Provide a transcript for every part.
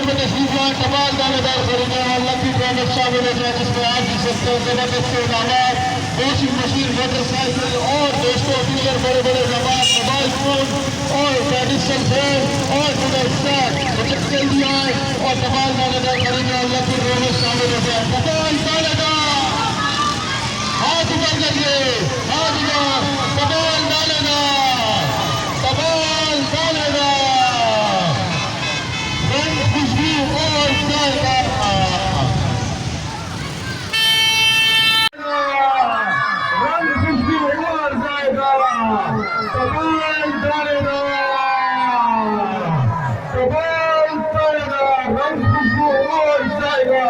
Store में तशरीफ लाए, तमाम दानेदार खरीदे और लकी ड्रॉ में शामिल हो जाए, जिसमें आप भी सकते हैं जबरदस्त इनामात, वॉशिंग मशीन, मोटरसाइकिल और दोस्तों डीलर बड़े बड़े मोबाइल फोन और ट्रेडिशनल फोन और डिनर सेट। तो जल्दी आए और तमाम दानेदार खरीदे और लकी ड्रॉ में शामिल हो जाए। तमाम दानेदार हाथ ऊपर करिए, हाथ ऊपर, तमाम दानेदार, तमाम दानेदार, रंग खुशबू और जायका, रंग खुशबू और जायका, तमाम दानेदार, तमाम दानेदार, रंग खुशबू और जायका,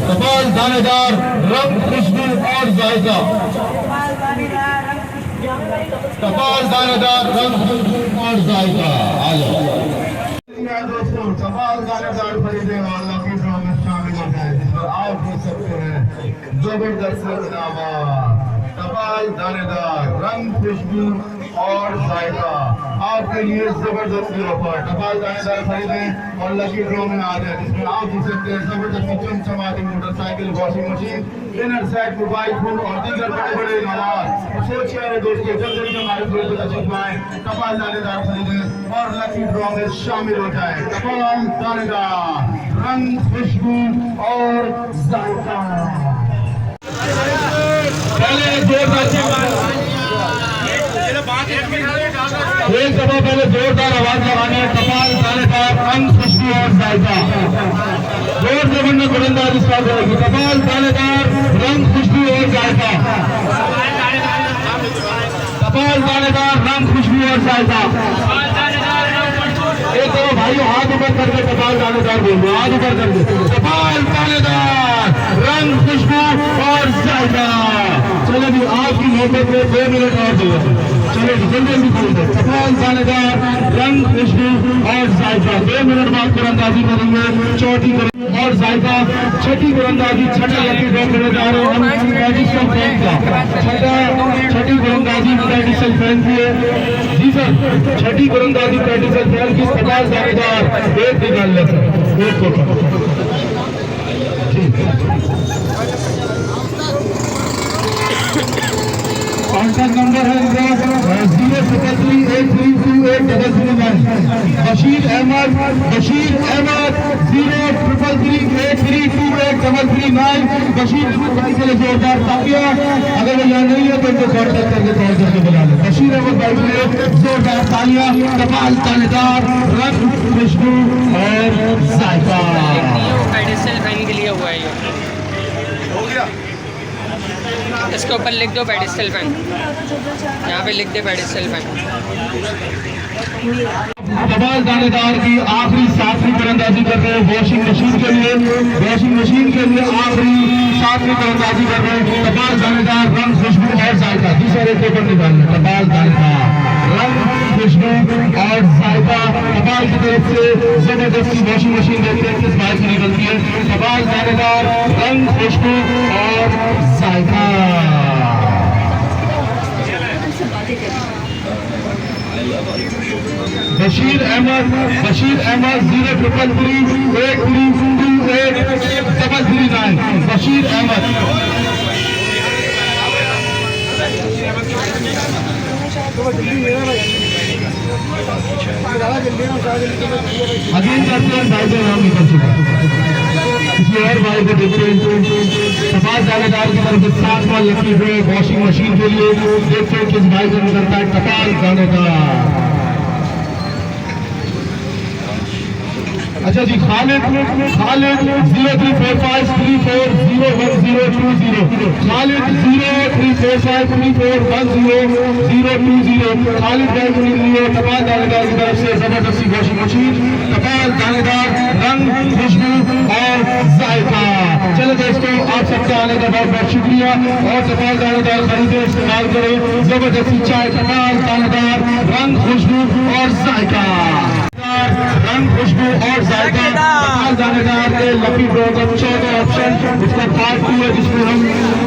तमाम दानेदार, रंग खुशबू और जायका, तमाम दानेदार, रंग खुशबू और जायका। आ जाओ दोस्तों, तमाम दानेदार खरीदे और लकी ड्रॉ में शामिल हो जाए, जिस पर आप भी सकते हैं जबरदस्त इनामात, तमाम दानेदार, रंग खुशबू और जायका। आपके लिए जबरदस्त ऑफर, तमाम दानेदार खरीदें और लकी ड्रॉ में आ जाए, जिसमें आप जीत सकते हैं जबरदस्त चमचमाती motorcycle, washing machine, dinner set, mobile phone और दीगर बड़े बड़े इनामात। सोचिए दोस्तों, जल्दी हमारे ग्रुप में तशरीफ लाएं, तमाम दानेदार खरीदें और लकी ड्रॉ में शामिल हो जाए। तमाम दानेदार, रंग खुशबू और जायका। पहले एक दफा पहले जोरदार आवाज लगानी है। तमाम दानेदार, रंग खुशबू और जायका, जोर से बनना बुलंदाजी स्टार्ट होगी। तमाम दानेदार, रंग खुशबू और जायका, तमाम दानेदार, रंग खुशबू और जायका। एक दफा भाइयों हाथ ऊपर करके तमाम दानेदार बोलो, हाथ ऊपर करके, तमाम दानेदार, रंग खुशबू और जायका। चलो जी, आपकी नौबत में 2 मिनट और दो, चलो जी जल्दी जल्दी बोल दो। तमाम दानेदार, रंग खुशबू और जायका। 2 मिनट बाद तीरंदाजी करेंगे, चौथी करेंगे और जायका, छठी तीरंदाजी, छठा लकी ड्रॉ करने जा रहे हैं हम ट्रेडिशनल फैन का। छठी तीरंदाजी ट्रेडिशनल फैन की है जी सर, छठी तीरंदाजी ट्रेडिशनल फैन की। तमाम दानेदार एक निकाल ले सर, एक को कॉन्टैक्ट नंबर है 03383280009। बशीर अहमद 03338328339। बशीर भाई के लिए जोरदार तालियां। अगर वो यहाँ नहीं है तो उनको कॉन्टैक्ट करके कॉल करके बुला लें। बशीर अहमद भाई के लिए जोरदार तालियां। तमाम दानेदार, रंग खुशबू और जायका के लिए हुआ है ये। हो गया, इसके ऊपर लिख दो पेडिस्टल फैन, यहाँ पे लिख दे पेडिस्टल फैन। तमाम दानेदार की आखिरी 7वीं तीरंदाजी कर रहे हैं वॉशिंग मशीन के लिए, वॉशिंग मशीन के लिए आखिरी 7वीं तीरंदाजी कर रहे हैं। तमाम दानेदार, रंग खुशबू और जायका। दूसरे पेपर निकालना, तमाम दानेदार, रंग खुशबू और जायका। तमाम की तरफ से जबरदस्ती वॉशिंग मशीन देखते हैं किस बात की निकलती है। तमाम दानेदार, रंग खुशबू और जायका। बशीर अहमद 03338328339। बशीर अहमद, अगेन करते हैं भाई का नाम निकल चुका, किसी और भाई को देखते हैं। तमाम दानेदार की तरफ से 7वां लकी ड्रॉ वॉशिंग मशीन के लिए, देखते हैं किस भाई को निकलता है। तमाम दानेदार, अच्छा जी, खालिद 03453401020। खालिद 03453401020। खालिद भाई को लिए तमाम दानेदार की तरफ से जबरदस्ती वॉशिंग मशीन। तमाम दानेदार, रंग खुशबू और जायका। चलो दोस्तों, आप सबका आने का बहुत बहुत शुक्रिया और तमाम दानेदार खरीदे, इस्तेमाल करें जबरदस्ती चाय। तमाम दानेदार, रंग खुशबू और जायका। दानेदार रंग खुशबू और जायका कमाल दानेदार के लकी ड्रॉ का 14वां ऑप्शन इसका पार्ट 2 है, जिसमें हम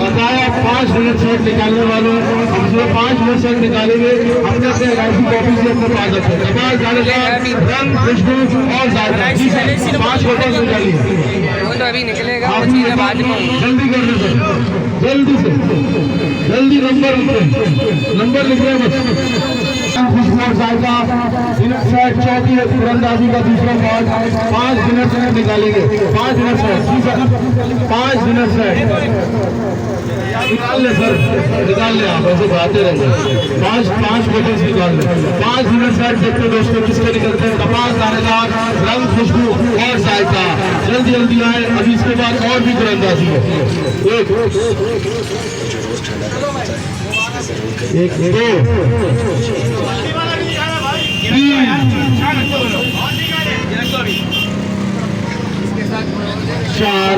बकाया 5 मिनट सेट निकालने वाले हैं। हम इसमें 5 मिनट सेट निकालेंगे, अपने से एलआईसी कॉपी से अपने पास रखें। कमाल दानेदार रंग खुशबू और जायका 5 बोतल निकालिए। वो तो अभी निकलेगा, वो चीज़ें बाद में। जल्दी कर दो सर, जल्दी से जल्दी नंबर लिख रहे हैं बस। खुशबू और जायका सेट चौथी तीरंदाजी का दूसरा पार्ट 5 मिनट से निकालेंगे। 5 मिनट सेट, 5 मिनट सेट निकाल ले सर, निकाल ले। आप ऐसे बातें रहेंगे। 5 बोतल निकाल ले। 5 मिनट सेट देखते दोस्तों किसके निकलते हैं। कपाल दानेदार रंग खुशबू और जायका जल्दी जल्दी आए। अभी इसके बाद और भी तीरंदाजी है। एक 2 4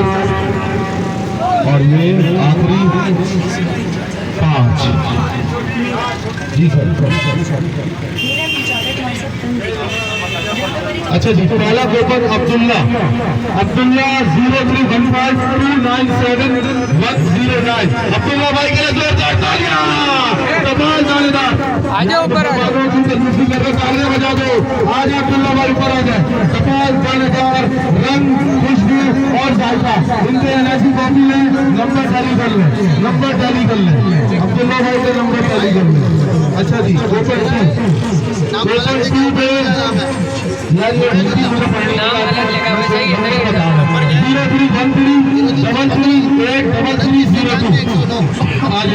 और ये आखिरी 5। जी सर। अच्छा जी, पहला कूपन अब्दुल्ला 0315297109। अब्दुल्ला भाई के लिए जोरदार तालियां। कमाल दानेदार आ जाओ ऊपर, आ जाओ। दूसरी तरफ तालियां बजा दो। आज अब्दुल्ला भाई ऊपर आ जाए। कमाल दानेदार रंग खुशबू और जायका इनके एनआईसी कॉपी में नंबर टैली कर ले, नंबर टैली कर ले। अब्दुल्ला भाई के नंबर टैली कर ले। अच्छा जी, कूपन 2 पे यार ये हिंदी मुझे पढ़ने का 0313338332 आज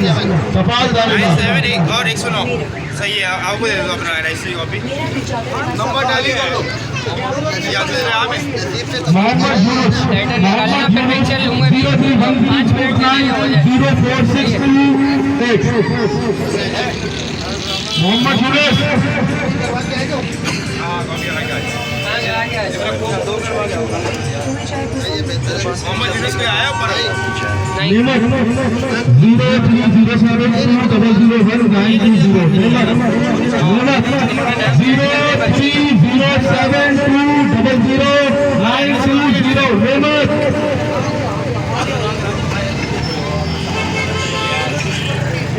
सर कपाल दानेदार 7 और 109 सही है। आपको दे दो अपना एनआईसी कॉपी, नंबर डाली कर दो। मोहम्मद यूनुस 0313330462 मोहम्मद यूनुस मोहम्मद यूनुस को आया ऊपर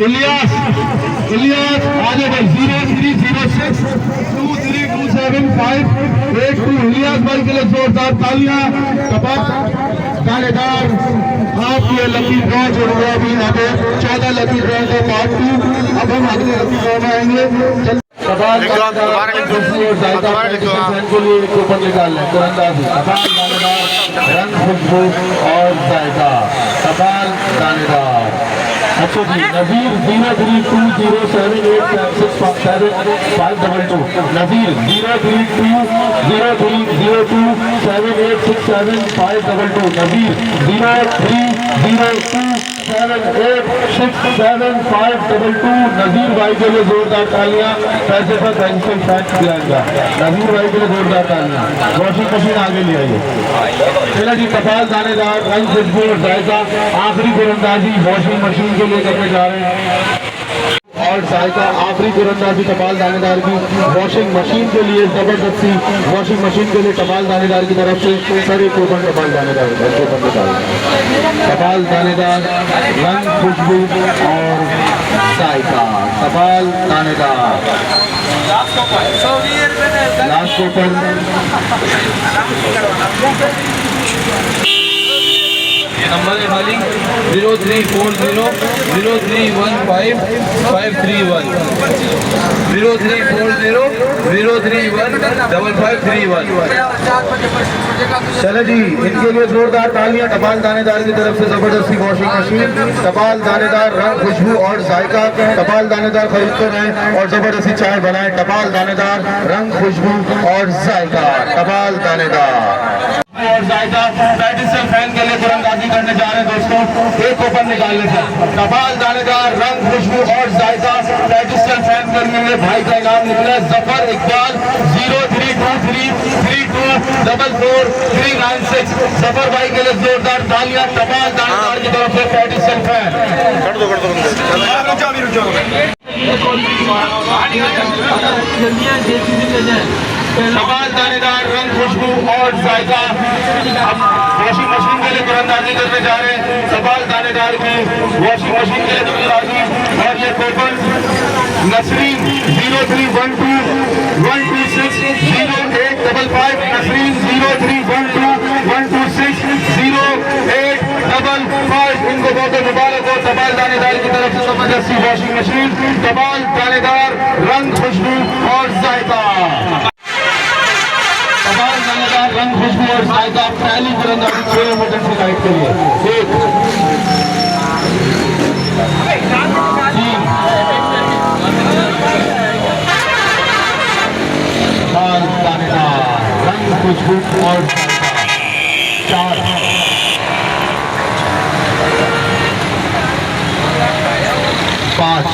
0306230920 इलियास आगे भाई 0306232758 इलियास भाई के लिए जोरदार तालियां। कपाल दानेदार आपके लकी ड्रॉ जो हुआ अभी यहाँ पे 14 लकी ड्रॉ का पार्ट 2। अब हम अगले लकी ड्रॉ में आएंगे। कपाल कूपन निकाल लें तीरंदाजी। कपाल दानेदार रंग खुशबू और जायका कपाल दानेदार। अच्छा जी, नजीर 032078676522 नजीर 03203027867522 नजीर 0302786752 नजीर भाई के लिए जोरदार तालियां। पैसे पर पेंसिल फैक्ट किया गया। नजीर भाई के लिए जोरदार तालियां। वॉशिंग मशीन आगे ले आइए। चला जी, कपाल दानेदार रंग खुशबू और जायका आखिरी तीरंदाजी वॉशिंग मशीन के लिए करने जा रहे हैं। और जायका आखिरी तीरंदाजी कपाल दानेदार की वॉशिंग मशीन के लिए जबरदस्ती वॉशिंग मशीन के लिए कपाल दानेदार की तरफ से सर एक कूपन कपाल दानेदार कपाल दानेदार रंग खुशबू और जायका कपाल दानेदार लास्ट कूपन नंबर है खाली 034003155531 034003155531। चले जी, इनके लिए जोरदार तालियां। कपाल दानेदार की तरफ से जबरदस्ती वॉशिंग मशीन कपाल दानेदार रंग खुशबू और जायका कपाल दानेदार खरीदते रहें और जबरदस्ती चाय बनाएं। कपाल दानेदार रंग खुशबू और जायका कपाल दानेदार और जायका बैटिस्टन फैन के लिए तीरंदाजी करने जा रहे हैं दोस्तों। एक कूपन निकाल लेते हैं। कपाल दानेदार रंग खुशबू और जायका बैटिस्टन फैन करने में भाई का नाम निकला जफर इकबाल 0323344396 जफर भाई के लिए जोरदार तालियां। कपाल दानेदार की तरफ से बैटिस्टन फैन। कर दो कमाल दानेदार रंग खुशबू और जायका हम वॉशिंग मशीन के लिए तीरंदाजी करने जा रहे हैं। कमाल दानेदार की वॉशिंग मशीन के लिए तीरंदाजी और ये कूपन नसरीन 0312126085 नसरीन 0312126085 इनको बहुत मुबारक हो। कमाल दानेदार की तरफ से जबरदस्ती वॉशिंग मशीन कमाल दानेदार रंग खुशबू और जायका रंग खुशबू और जायका पहली तीरंदाजी 6 इमरजेंसी लाइट के लिए 1 3 लाल दानेदार रंग खुशबू और जायका 4 5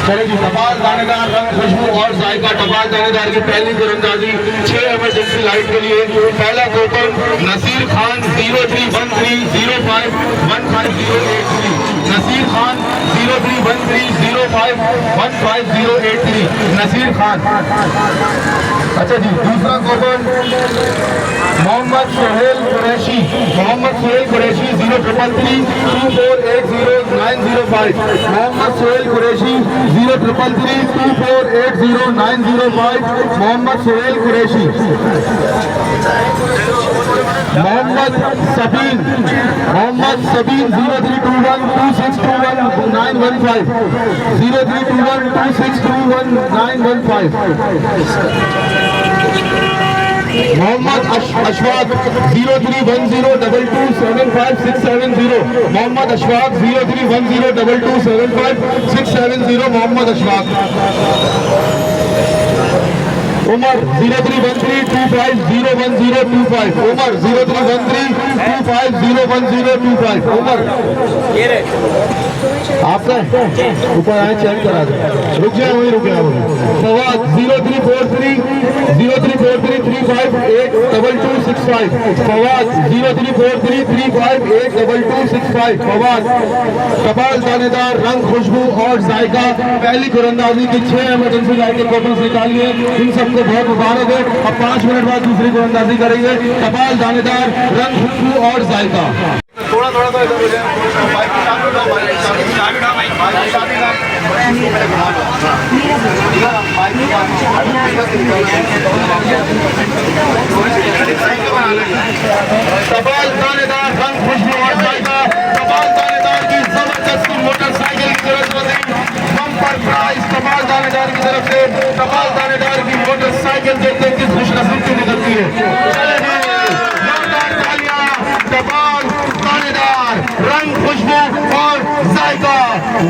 चलेगी। टपाल दानेदार रंग खुशबू और जायका टपाल दानेदार की पहली तीरंदाजी 6 इमरजेंसी लाइट के लिए। पहला कूपन नसीर खान 031305158083 नसीर खान 031305158083 नसीर खान। अच्छा जी, दूसरा कूपन मोहम्मद सोहेल कुरैशी 033324809005 मोहम्मद सोहेल कुरैशी 033324809005 मोहम्मद सोहेल कुरैशी। मोहम्मद सबीन 032126219115 032126219115 मोहम्मद अशफाक 0310227567 मोहम्मद अशफाक 0310227567 मोहम्मद अशफाक। उमर 031325011025 उमर 031325011025 उमर आपका ऊपर आए चेक करा दे। रुक जाए वहीं रुके आप। फवाद 0343358265 फवाद 0343358265 फवाद। कपाल दानेदार रंग खुशबू और जायका पहली तीरंदाजी की 6 इमरजेंसी लाइट के कूपन निकालिए। इन सबको बहुत मुबारक है। अब 5 मिनट बाद दूसरी तीरंदाजी करेंगे। कपाल दानेदार रंग खुशबू और जायका। थोड़ा थोड़ा तो इधर हो जाए। बाइक की चाबी उठाओ, बाइक की चाबी उठाओ, बाइक की चाबी उठाओ। कपाल दानेदार रंग खुशबू और जायका कपाल दानेदार की जबरदस्ती मोटरसाइकिल की तरफ से बम्पर प्राइस कपाल दानेदार की तरफ से। कपाल दानेदार की मोटरसाइकिल देखते किस खुशनसीब की निकलती है। कपाल दानेदार रंग खुशबू और जायका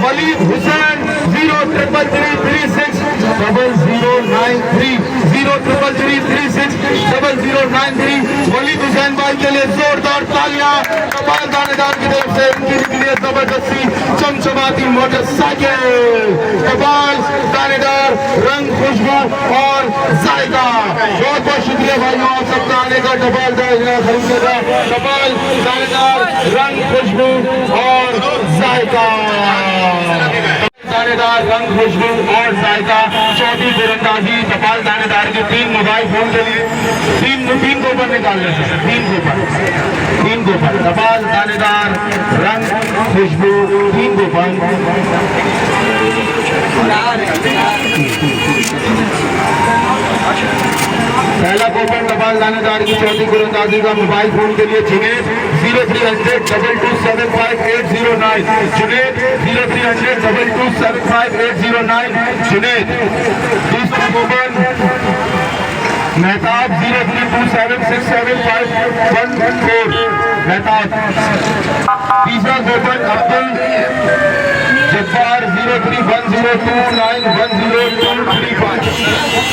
वलीद हुसैन 0333360093 वलीद हुसैन भाई के लिए जोरदार तालियां। कपाल दानेदार की तरफ से उनकी लिए जबरदस्ती चमचमाती मोटरसाइकिल कपाल दानेदार रंग खुशबू और जायका। बहुत बहुत शुक्रिया भाइयों आप सबका आने का। कपाल दानेदार खरीदेगा कपाल दानेदार रंग खुशबू और जायका दानेदार रंग खुशबू और जायका। चौथी तीरंदाजी कपाल दानेदार की 3 मोबाइल फोन के लिए 3 कूपन निकाल लेते हैं। 3 कूपन कपाल दानेदार रंग खुशबू 3 कूपन। पहला कूपन कपाल दानेदार की चौथी तीरंदाजी का मोबाइल फोन के लिए जुनेद 030022758009 जुनेद 030022758009 जुनेद। दूसरा कूपन मेहताब 0327675114 मेहताब। तीसरा कूपन अब्दुल जब्बार 0310291025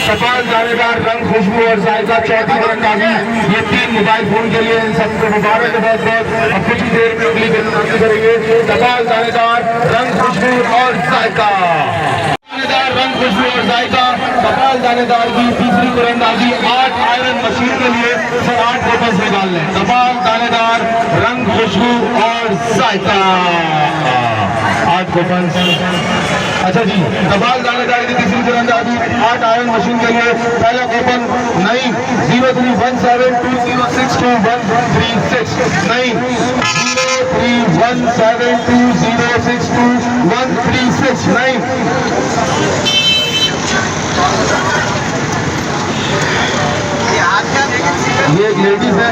कपाल दानेदार रंग खुशबू और जायका चौथी तीरंदाजी ये 3 मोबाइल फोन के लिए। इन सबको मुबारक है बहुत बहुत। अब कुछ ही देर में अगली तीरंदाजी करेंगे। कपाल दानेदार रंग खुशबू और जायका दानेदार रंग खुशबू और जायका कपाल दानेदार की तीसरी तीरंदाजी 8 आयरन मशीन के लिए 8 कूपन निकाल लें। कपाल दानेदार रंग खुशबू और जायका। 8 कूपन। अच्छा जी, तबाल दानेदार की तीसरी तीरंदाजी 8 आयरन मशीन के लिए पहला कूपन नहीं 031720622136 नहीं 031720622136 नहीं। ये एक लेडीज है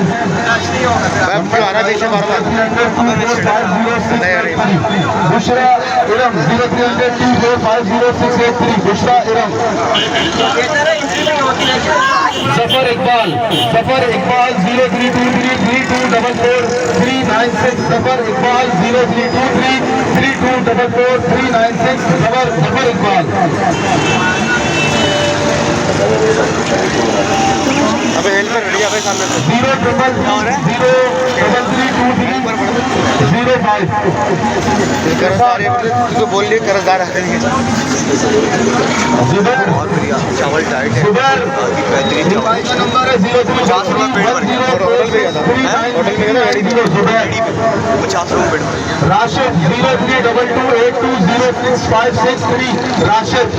बुशरा इरम 0300245063 बुशरा इरम। जफर इकबाल 032332444396 जफर इकबाल 032332444396 जफर इकबाल। अबे हेल्पर रेडी है सामने 000332305 तो बोल लिए कर्जदार है चावल टाइट है बेहतरीन नंबर है 50 रुपये पेड़ भर होटल पे गया था होटल में गया ना 50 रुपये पेड़ राशिद 032282065663 राशिद।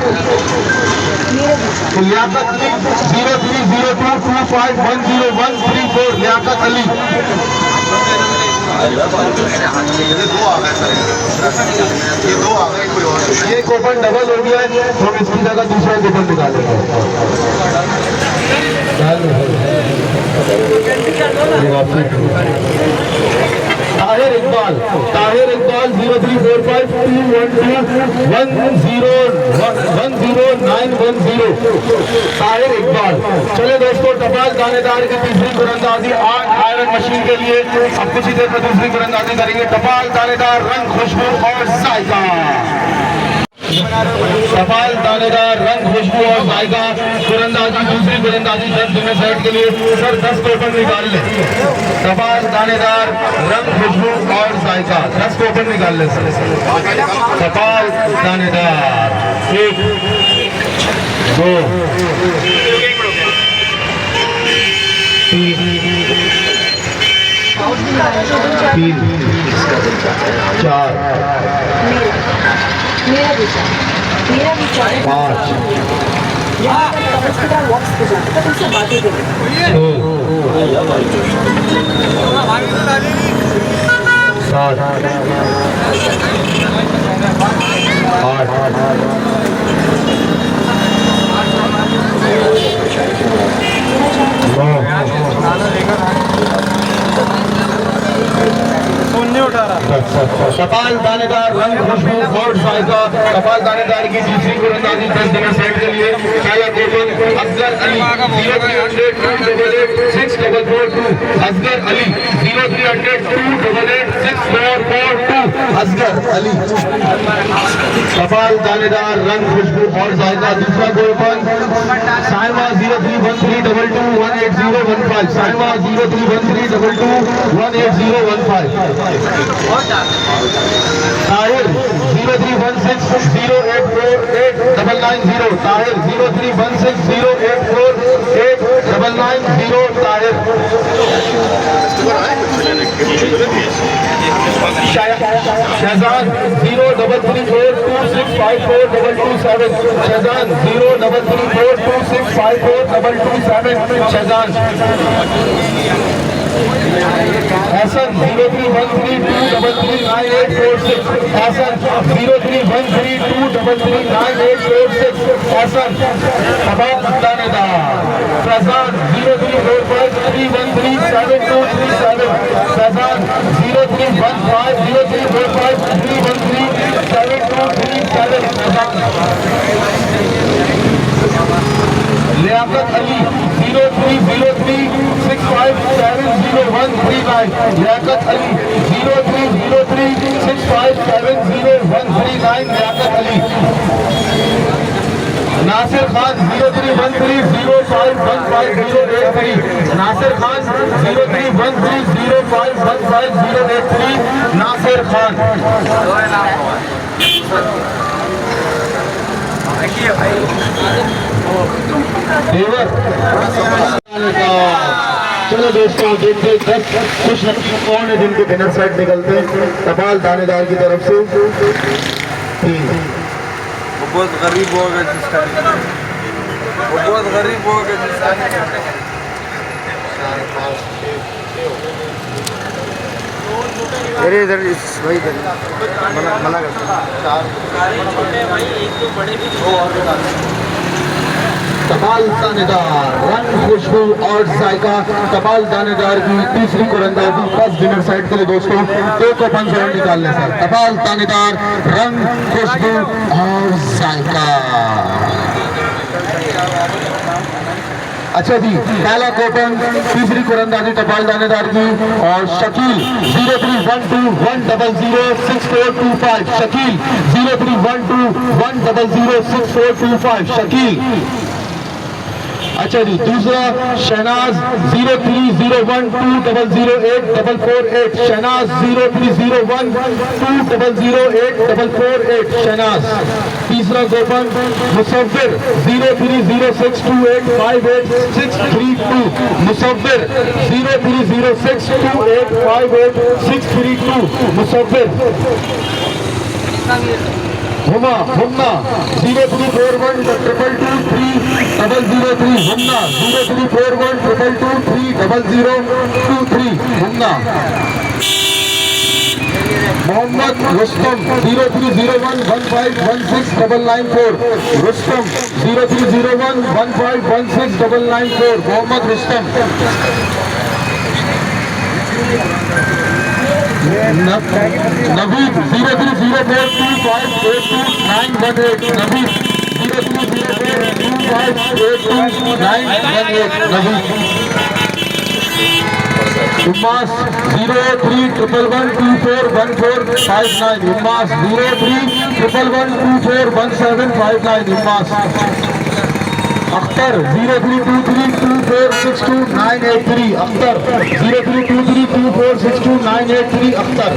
लियाकत अली 0302251013 लियाकत अली। ये दो आ गए कोई और ये कूपन डबल हो गया है, हम इसकी जगह दूसरा कूपन निकालेंगे। ताहिर इकबाल 034521210910 ताहिर इकबाल। चले दोस्तों, तबाल दानेदार की तीसरी तीरंदाजी 8 आयरन मशीन के लिए अब कुछ ही देर में दूसरी तीरंदाजी करेंगे। तबाल दानेदार रंग खुशबू और जायका। सफाल दानेदार रंग खुशबू और जायका तीरंदाजी दूसरी तीरंदाजी 10 दिन सेट के लिए सर 10 कूपन निकाल ले। सफाल दानेदार रंग खुशबू और जायका 10 कूपन निकाल ले सर। सफाल दानेदार 1 2 3 4 मेरा विचार 5 वॉक्स पे जाते तो तुमसे बातें करें 7 8 कपाल दानेदार रंग खुशबू और जायका। कपाल दानेदार की दूसरी तीरंदाजी 10 दिन सेट के लिए पहला कूपन असगर अली 030028864442 असगर अली 030028864442 असगर अली। कपाल दानेदार रंग खुशबू और जायका दूसरा कूपन साइमा 031322180115 साइमा 031322180115 ताहिर 0316084890 ताहिर 0316084890 ताहिर। शहजान 033426542227 शहजान 033426542227 शहजान। हसन 0313239846 हसन 0313239846 हसन। तबाल दानेदार फैजान 0345313723 फैजान 031503313723 लियाकत अली 0303657013 लियाकत अली 0303657013 लियाकत अली। नासिर खान 031305158083 नासिर खान 031305158083 नासिर खान। देवर चलो दोस्तों देखते 10 खुश कौन है जिनके डिनर सेट निकलते हैं टपाल थानेदार की तरफ से। वो बहुत गरीब होगा जिसका वो बहुत गरीब होगा जिसका अरे इधर वही मना टपाल दानेदार रंग खुशबू और जायका टपाल दानेदार की तीसरी कुरंदाजी फर्स्ट डिनर सेट के लिए दोस्तों 2 को 5 निकालने सर। टपाल दानेदार रंग खुशबू और जायका। अच्छा जी पहला कोपन तीसरी कुरंदाजी टपाल दानेदार की और शकील 0312100645 शकील 0312100645 शकील। अच्छा जी दूसरा शहनाज 0301200844 शहनाज 0301200844 शहनाज। तीसरा गोपन मुसव्विर 0306285862 मुसव्विर 0306285862 मुसव्विर। हुमा 03412223 हुमा 03412223 हुमा। मोहम्मद रुस्तम 0301151694 रुस्तम 0301151694 मोहम्मद रुस्तम। नवीद 0304258291 नवीद 0304258291 नवीद। उम्मास 0311241459 उम्मास 0311241759 उम्मास। अख्तर 0323246298 अख्तर 0323246298 अख्तर।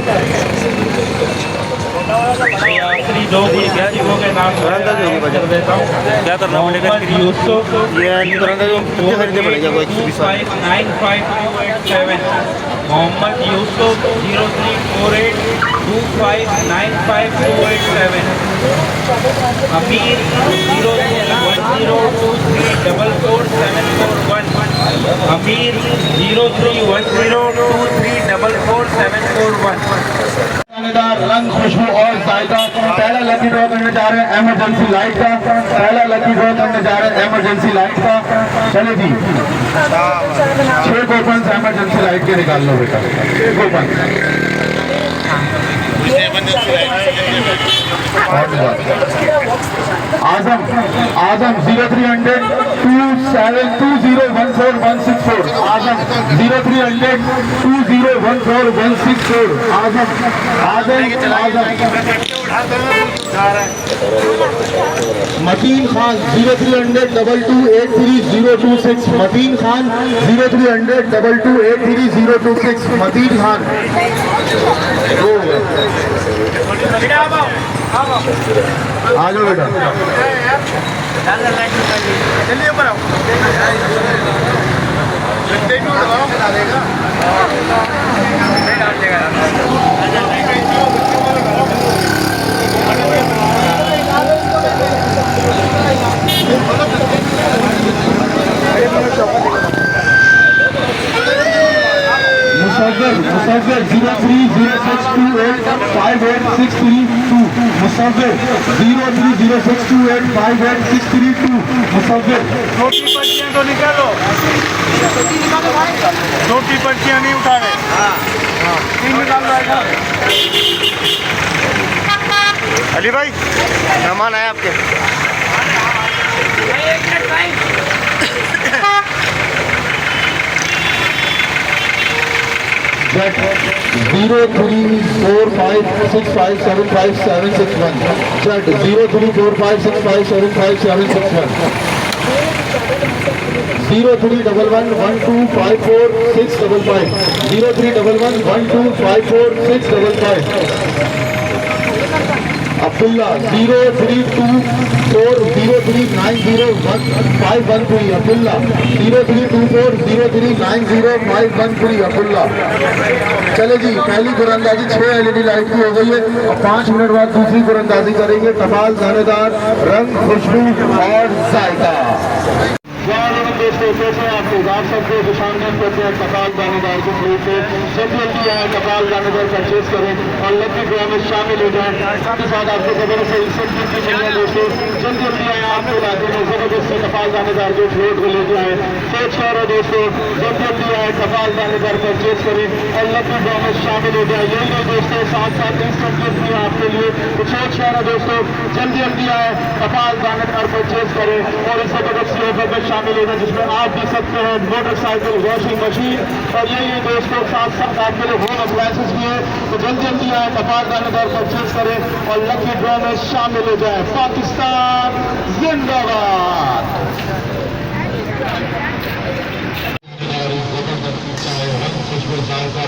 आखिरी 2 गुलगियों के नाम क्या करना पड़ेगा यूसुफ ये कितने खरीदने पड़ेगा कोई 955287 मोहम्मद यूसुफ 034825955287 अमीर 031023444741 अमीर 031023444741। रंग खुशबू और जायका पहला लकी ड्रॉ करने जा रहे हैं इमरजेंसी लाइट का। पहला लकी ड्रॉ करने जा रहे हैं इमरजेंसी लाइट का। चले जी 6 कूपन इमरजेंसी लाइट के निकाल लो बेटा 6 कूपन। आजम आजम 030027201416 आजम 0300201416 आजम आजम आजम। मतीन खान 030022833026 मतीन खान 030022833026 मतीन खान। आ जाओ बेटा चलिए ऊपर आओ मुसव्विर 0306285863 मुसव्विर 0306285863 मुसव्विर। छोटी पर्चियाँ तो निकालो छोटी पर्चियाँ नहीं उठा रहे। हाँ 3 निकाल रहा है। अली भाई मेहमान आए आपके। Jet 0345657561 Jet 0345657561 0311125465 0311125465 Abdullah 0323 032403901513 Abdullah 032403901513 Abdullah. चले जी, पहली कुरंदाजी 6 LED लाइट की हो गई है और 5 मिनट बाद दूसरी कुरंदाजी करेंगे। तबाल दानेदार, रंग, खुशबू और जायका। दोस्तों कैसे आपको आप सबको खुशामदीद करते हैं तबाल दानेदार को प्लेट से जल्दी जल्दी आए तबाल दानेदार परचेज करें और लकी ड्रॉ में शामिल हो जाएं। साथ ही साथ आपको खबर से इससे मिलिए दोस्तों, जल्दी जल्दी आए आपके इलाके में जबरदस्त तबाल दानेदार जो प्लेट को लेके आए। सोच कर रहे दोस्तों, जल्दी जल्दी आए तबाल दानेदार परचेज करें और लकी ड्रॉ में शामिल हो जाए। यही नहीं दोस्तों, साथ साथ इंस्टेंट गिफ्ट भी आपके लिए। तो सोच कर रहे दोस्तों, जल्दी जल्दी आए तबाल दानेदार परचेज करें और इस जबरदस्त ऑफर में शामिल हो जाए जिसमें आप भी सकते हैं मोटरसाइकिल, वॉशिंग मशीन और यही दोस्तों साथ साथ आपके लिए होम अप्लायंसेस भी है। तो जल्दी जल्दी आए तबाल दानेदार परचेज करें और लकी ड्रॉ में शामिल हो जाए। पाकिस्तान जिंदाबाद।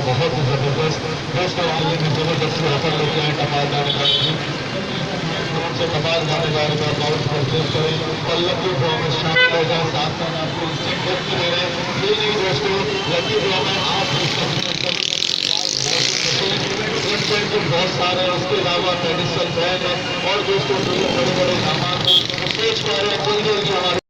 बहुत ही जबरदस्त दोस्तों, आइए में जबरदस्ती ऑफर लेके आए तबाल दानेदार से तबाल दानेदार का अकाउंट परचेज करें और लकी ड्रॉ में शामिल हो जाए। साथ साथ आपको इंस्टेंट गिफ्ट दे रहे हैं। ये नहीं दोस्तों, लकी ड्रॉ में आप बहुत सारे, उसके अलावा मेडिसिन बैग है और दोस्तों बड़े बड़े सामान सोच पा रहे हैं जल्दी जल्दी हमारे